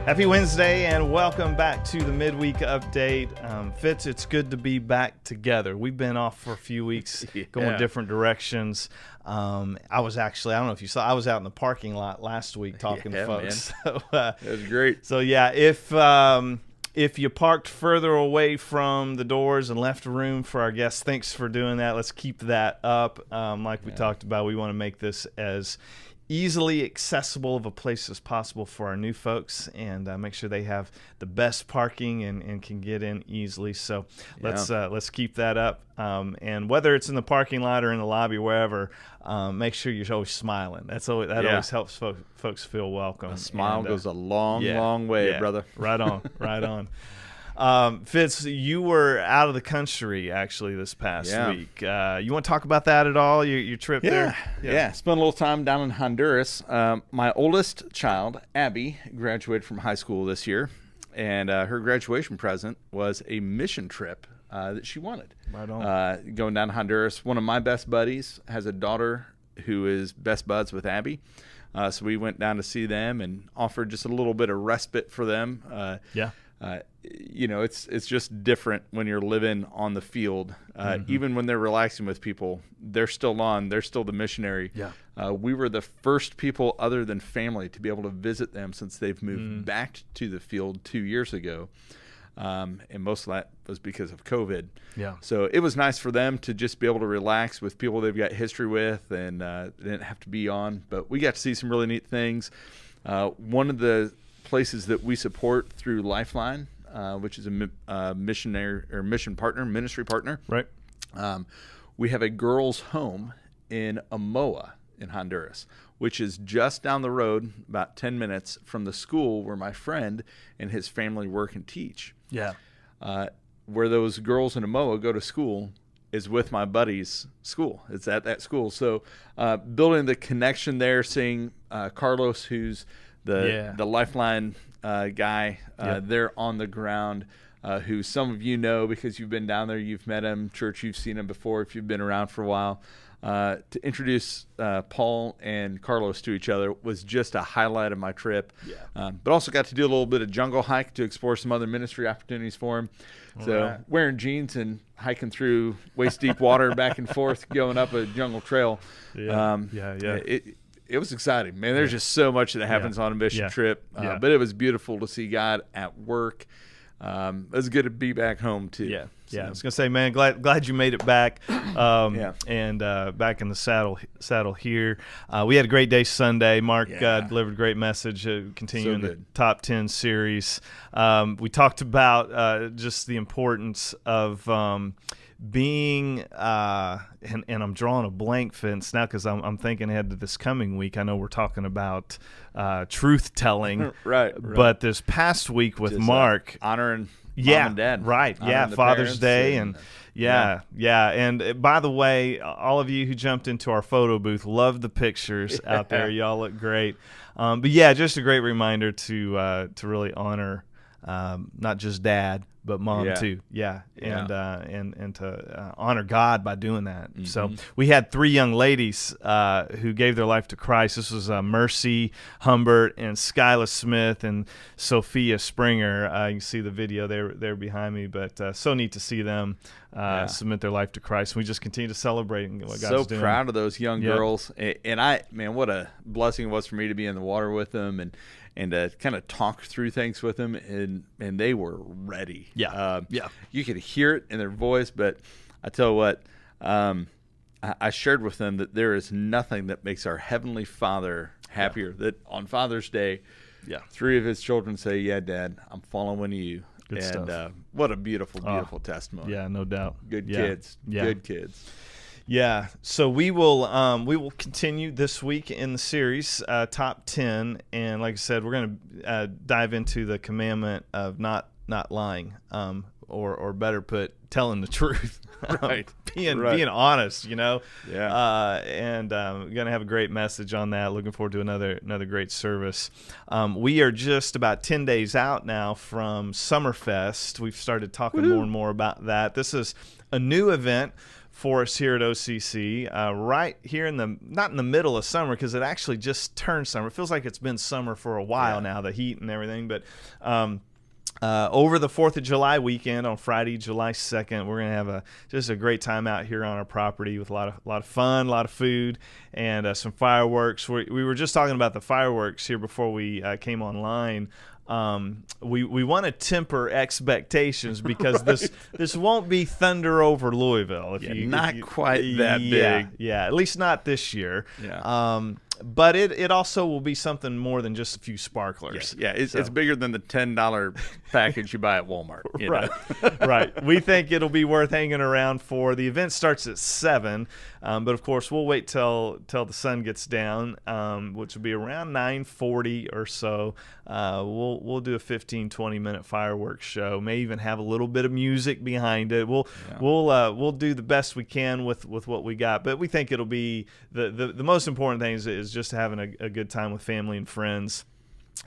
Happy Wednesday and welcome back to the midweek update. Fitz, it's good to be back together. We've been off for a few weeks, going different directions. I was actually, I don't know if you saw, I was out in the parking lot last week talking to folks. So, it was great. So yeah, if you parked further away from the doors and left room for our guests, thanks for doing that. Let's keep that up. Like we talked about, we want to make this as easily accessible of a place as possible for our new folks and make sure they have the best parking and can get in easily. So let's keep that up. And whether it's in the parking lot or in the lobby, wherever, make sure you're always smiling. That always helps folks feel welcome. A smile goes a long way, brother. Right on, right on. Fitz, you were out of the country actually this past week. You want to talk about that at all? Your trip there? Yeah. Spent a little time down in Honduras. My oldest child, Abby, graduated from high school this year, and her graduation present was a mission trip that she wanted. Right on. Going down to Honduras. One of my best buddies has a daughter who is best buds with Abby. So we went down to see them and offered just a little bit of respite for them. It's just different when you're living on the field. Even when they're relaxing with people, they're still on. They're still the missionary. We were the first people other than family to be able to visit them since they've moved back to the field 2 years ago. And most of that was because of COVID. So it was nice for them to just be able to relax with people they've got history with and they didn't have to be on. But we got to see some really neat things. One of the places that we support through Lifeline, which is a ministry partner. Right. We have a girls' home in Amoa in Honduras, which is just down the road, about 10 minutes from the school where my friend and his family work and teach. Where those girls in Amoa go to school is with my buddy's school. It's at that school. So building the connection there, seeing Carlos, who's the Lifeline guy there on the ground, who some of you know because you've been down there, you've met him, church, you've seen him before if you've been around for a while. To introduce Paul and Carlos to each other was just a highlight of my trip. But also got to do a little bit of jungle hike to explore some other ministry opportunities for him. Wearing jeans and hiking through waist-deep water back and forth, going up a jungle trail. It was exciting, man. There's just so much that happens on a mission trip. But it was beautiful to see God at work. It was good to be back home too. I was gonna say, man, glad you made it back. And back in the saddle here. We had a great day Sunday. Mark delivered a great message, continuing the Top 10 series. We talked about just the importance of being and I'm drawing a blank, Fitz, now because I'm thinking ahead to this coming week. I know we're talking about truth telling, right? But this past week with just, Mark, honoring mom and dad, right? Father's Day, and And by the way, all of you who jumped into our photo booth, love the pictures out there. Y'all look great. But just a great reminder to really honor not just dad, but mom too. And to honor God by doing that. So we had 3 young ladies who gave their life to Christ. This was Mercy Humbert and Skyla Smith and Sophia Springer. You can see the video there behind me, but so neat to see them submit their life to Christ. We just continue to celebrate what God's doing. So proud of those young girls. And what a blessing it was for me to be in the water with them and to kind of talk through things with them, and they were ready. You could hear it in their voice, but I tell you what, I shared with them that there is nothing that makes our Heavenly Father happier that on Father's Day, 3 of his children say, "Yeah, Dad, I'm following you." Good stuff. What a beautiful testimony. Yeah, no doubt. Good kids. Good kids. Yeah, so we will continue this week in the series, Top 10, and like I said, we're going to dive into the commandment of not lying, or better put, telling the truth, right? Being honest, and we're going to have a great message on that. Looking forward to another great service. We are just about 10 days out now from Summerfest. We've started talking more and more about that. This is a new event for us here at OCC, right here not in the middle of summer, because it actually just turned summer. It feels like it's been summer for a while now, the heat and everything. But over the 4th of July weekend on Friday, July 2nd, we're going to have just a great time out here on our property with a lot of fun, a lot of food, and some fireworks. We were just talking about the fireworks here before we came online. We want to temper expectations because this won't be thunder over Louisville. Not quite that big. Yeah, at least not this year. Yeah. But it also will be something more than just a few sparklers. Yeah, it's bigger than the $10 package you buy at Walmart. Right, right. We think it'll be worth hanging around for. The event starts at 7, but of course we'll wait till the sun gets down, which will be around 9:40 or so. We'll do a 15-20 minute fireworks show. May even have a little bit of music behind it. We'll do the best we can with what we got, but we think it'll be the most important thing is just having a good time with family and friends.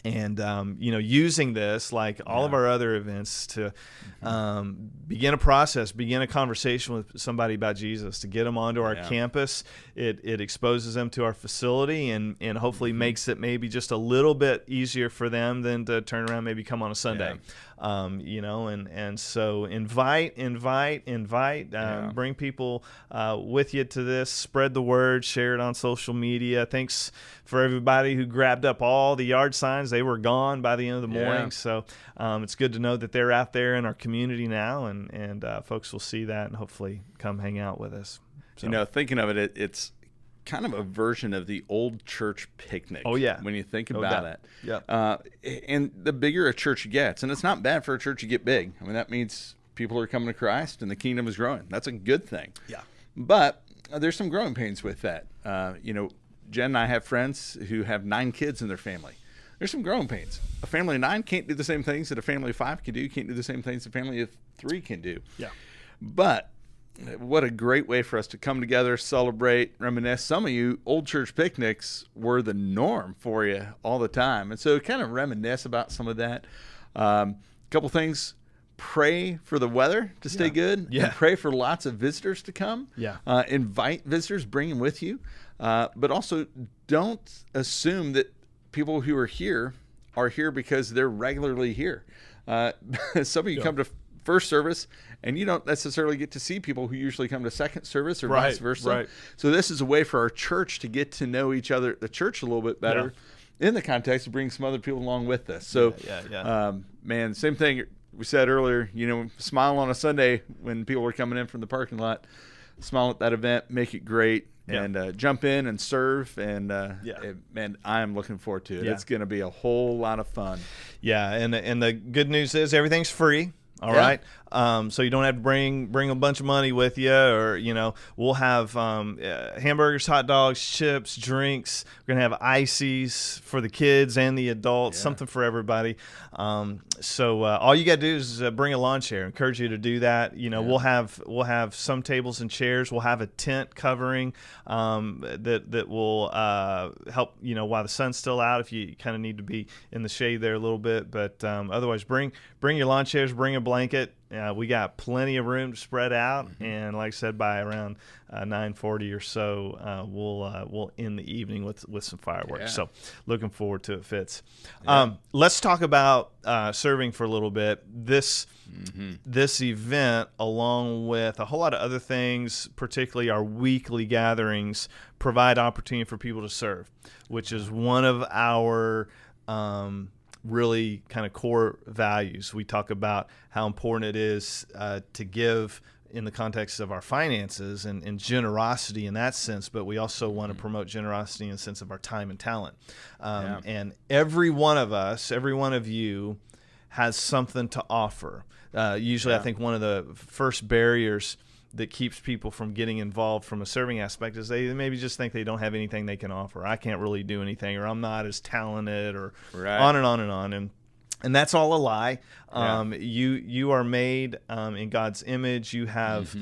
And, using this, like all of our other events, to begin a conversation with somebody about Jesus, to get them onto our campus. It exposes them to our facility and hopefully makes it maybe just a little bit easier for them than to turn around, maybe come on a Sunday. And so invite, bring people with you to this, spread the word, share it on social media. Thanks for everybody who grabbed up all the yard signs. They were gone by the end of the morning. So it's good to know that they're out there in our community now, and folks will see that and hopefully come hang out with us. So. Thinking of it, it's kind of a version of the old church picnic. Oh, yeah. When you think about it. Yeah. And the bigger a church gets, and it's not bad for a church to get big. I mean, that means people are coming to Christ and the kingdom is growing. That's a good thing. Yeah. But there's some growing pains with that. Jen and I have friends who have 9 kids in their family. There's some growing pains. A family of 9 can't do the same things that a family of 5 can do. Can't do the same things a family of 3 can do. Yeah. But what a great way for us to come together, celebrate, reminisce. Some of you, old church picnics were the norm for you all the time. And so kind of reminisce about some of that. A couple things. Pray for the weather to stay good. Yeah. And pray for lots of visitors to come. Yeah. Invite visitors, bring them with you. But also don't assume that people who are here because they're regularly here. Some of you come to first service, and you don't necessarily get to see people who usually come to second service or vice versa. Right. So this is a way for our church to get to know each other, the church, a little bit better in the context of bringing some other people along with us. So, man, same thing we said earlier, smile on a Sunday when people are coming in from the parking lot, smile at that event, make it great. And jump in and serve, and man, I am looking forward to it. It's going to be a whole lot of fun. Yeah, and the good news is everything's free. All right. So you don't have to bring a bunch of money with you, or we'll have hamburgers, hot dogs, chips, drinks. We're gonna have ices for the kids and the adults, something for everybody. So all you gotta do is bring a lawn chair. I encourage you to do that. We'll have some tables and chairs. We'll have a tent covering that will help while the sun's still out, if you kind of need to be in the shade there a little bit. But otherwise, bring your lawn chairs, bring a blanket. We got plenty of room to spread out, and like I said, by around 9:40 or so, we'll end the evening with some fireworks. So looking forward to it, Fitz. Let's talk about serving for a little bit. This event, along with a whole lot of other things, particularly our weekly gatherings, provide opportunity for people to serve, which is one of our really kind of core values. We talk about how important it is to give in the context of our finances and generosity in that sense, but we also want to promote generosity in the sense of our time and talent. And every one of us, every one of you has something to offer. Usually I think one of the first barriers that keeps people from getting involved from a serving aspect is they maybe just think they don't have anything they can offer. I can't really do anything, or I'm not as talented, or on and on and on. And that's all a lie. Yeah. You are made in God's image. You have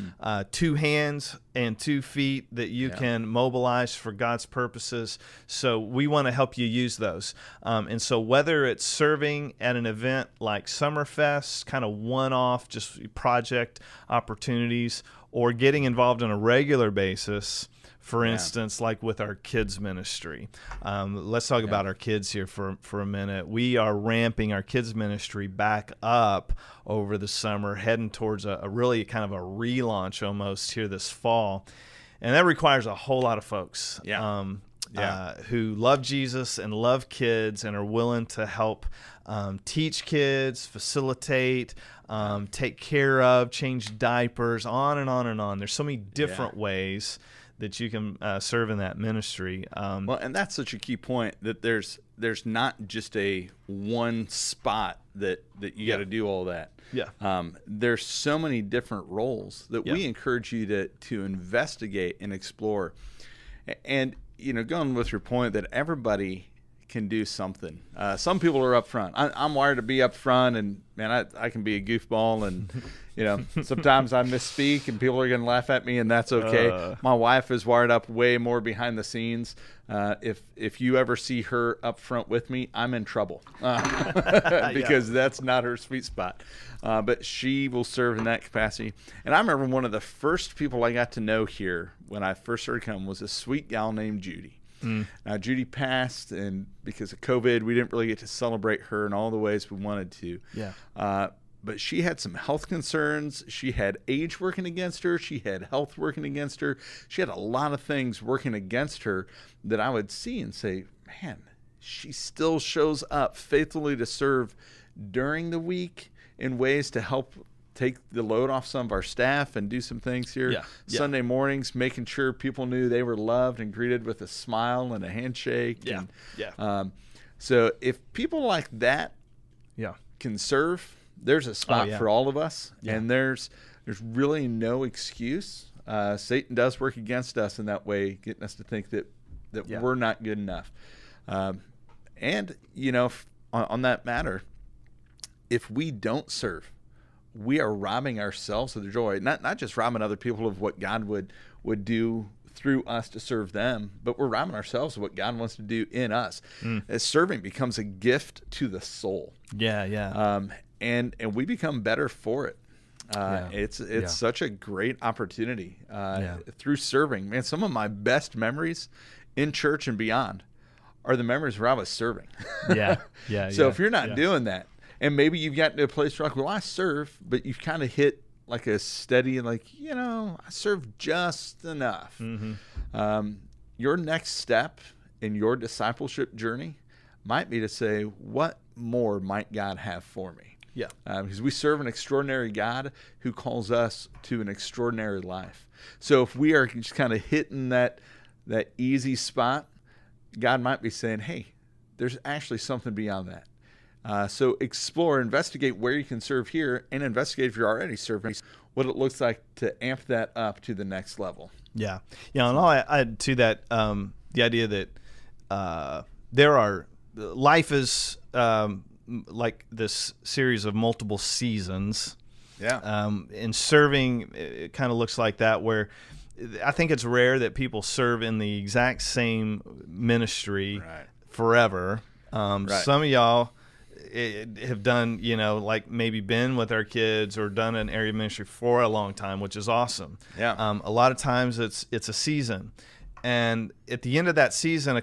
2 hands and 2 feet that you can mobilize for God's purposes. So we want to help you use those. And so whether it's serving at an event like Summerfest, kind of one-off, just project opportunities, or getting involved on a regular basis, for instance, like with our kids ministry. Let's talk about our kids here for a minute. We are ramping our kids ministry back up over the summer, heading towards a really kind of a relaunch almost here this fall. And that requires a whole lot of folks who love Jesus and love kids and are willing to help teach kids, facilitate, take care of, change diapers, on and on and on. There's so many different ways that you can serve in that ministry. Well, and that's such a key point, that there's not just a one spot that you got to do all that. Yeah. There's so many different roles that we encourage you to investigate and explore. And, going with your point that everybody can do something. Some people are up front. I'm wired to be up front, and man, I can be a goofball, and sometimes I misspeak and people are going to laugh at me, and that's okay. My wife is wired up way more behind the scenes. If you ever see her up front with me, I'm in trouble because that's not her sweet spot. But she will serve in that capacity. And I remember one of the first people I got to know here when I first started coming was a sweet gal named Judy. Now, Judy passed, and because of COVID, we didn't really get to celebrate her in all the ways we wanted to. But she had some health concerns. She had age working against her. She had health working against her. She had a lot of things working against her that I would see and say, man, she still shows up faithfully to serve during the week in ways to help take the load off some of our staff and do some things here. Sunday mornings, making sure people knew they were loved and greeted with a smile and a handshake. So if people like that can serve, there's a spot for all of us, and there's really no excuse. Satan does work against us in that way, getting us to think that we're not good enough. And on that matter, if we don't serve, we are robbing ourselves of the joy. Not just robbing other people of what God would do through us to serve them, but we're robbing ourselves of what God wants to do in us. As serving becomes a gift to the soul. And we become better for it. It's such a great opportunity through serving. Man, some of my best memories in church and beyond are the memories where I was serving. So if you're not doing that, and maybe you've gotten to a place where like, well, I serve, but you've kind of hit like a steady, like, I serve just enough. Your next step in your discipleship journey might be to say, what more might God have for me? Because we serve an extraordinary God who calls us to an extraordinary life. So if we are just kind of hitting that easy spot, God might be saying, hey, there's actually something beyond that. So explore, investigate where you can serve here, and investigate if you're already serving, what it looks like to amp that up to the next level. And I'll add to that the idea that life is like this series of multiple seasons. And serving, it kind of looks like that, where I think it's rare that people serve in the exact same ministry forever. Some of y'all have done, like maybe been with our kids or done an area ministry for a long time, which is awesome. A lot of times it's a season. And at the end of that season,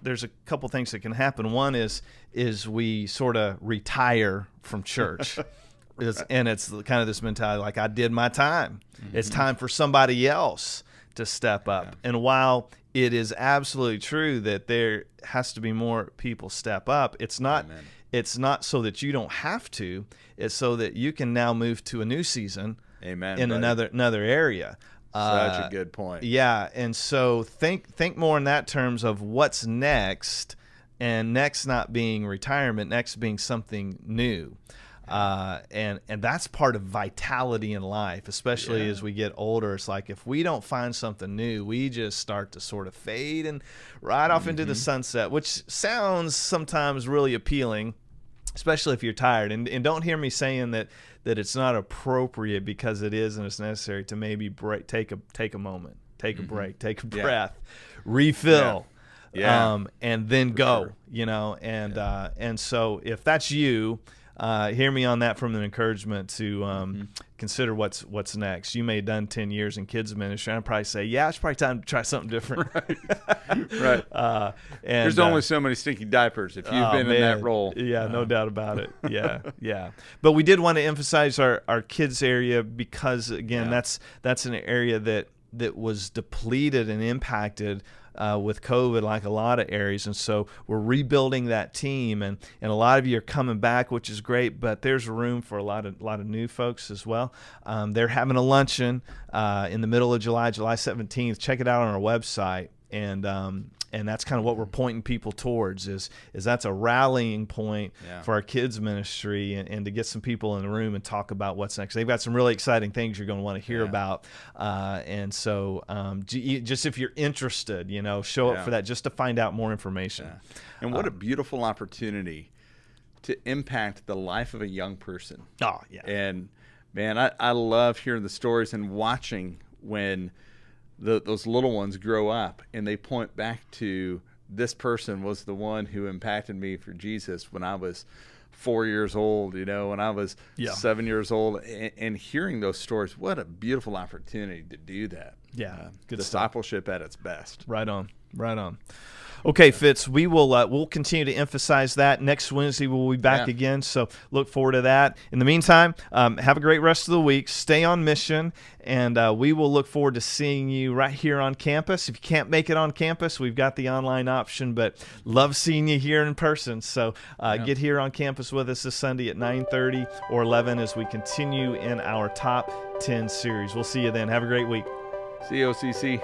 there's a couple things that can happen. One is we sort of retire from church. And it's kind of this mentality, like, I did my time. It's time for somebody else to step up. And while it is absolutely true that there has to be more people step up, it's not so that you don't have to. It's so that you can now move to a new season in another area. Such a good point. And so think more in that terms of what's next, and next not being retirement, next being something new. And that's part of vitality in life, especially as we get older. It's like if we don't find something new, we just start to sort of fade and ride off into the sunset, which sounds sometimes really appealing. especially if you're tired. And don't hear me saying that it's not appropriate, because it is and it's necessary to maybe take a moment, take a break, take a breath, refill. And then go, sure. And so if that's you, hear me on that from an encouragement to consider what's next. You may have done 10 years in kids ministry. I'd probably say, it's probably time to try something different. Right. And there's only so many stinky diapers if you've been in that role. Yeah, no doubt about it. Yeah. But we did want to emphasize our kids area, because again, that's an area that was depleted and impacted with COVID, like a lot of areas. And so we're rebuilding that team, and a lot of you are coming back, which is great, but there's room for a lot of new folks as well. They're having a luncheon in the middle of July 17th. Check it out on our website. And that's kind of what we're pointing people towards, is that's a rallying point for our kids ministry, and to get some people in the room and talk about what's next. They've got some really exciting things you're going to want to hear about. And so just if you're interested, show up for that, just to find out more information. And what a beautiful opportunity to impact the life of a young person. Oh, yeah. And man, I love hearing the stories and watching when those little ones grow up and they point back to, this person was the one who impacted me for Jesus when I was 4 years old, when I was 7 years old, and hearing those stories. What a beautiful opportunity to do that. Good discipleship at its best. Right on. Okay, Fitz, we will we'll continue to emphasize that. Next Wednesday we'll be back again, so look forward to that. In the meantime, have a great rest of the week. Stay on mission, and we will look forward to seeing you right here on campus. If you can't make it on campus, we've got the online option, but love seeing you here in person. So get here on campus with us this Sunday at 9:30 or 11 as we continue in our Top 10 series. We'll see you then. Have a great week. See you, OCC.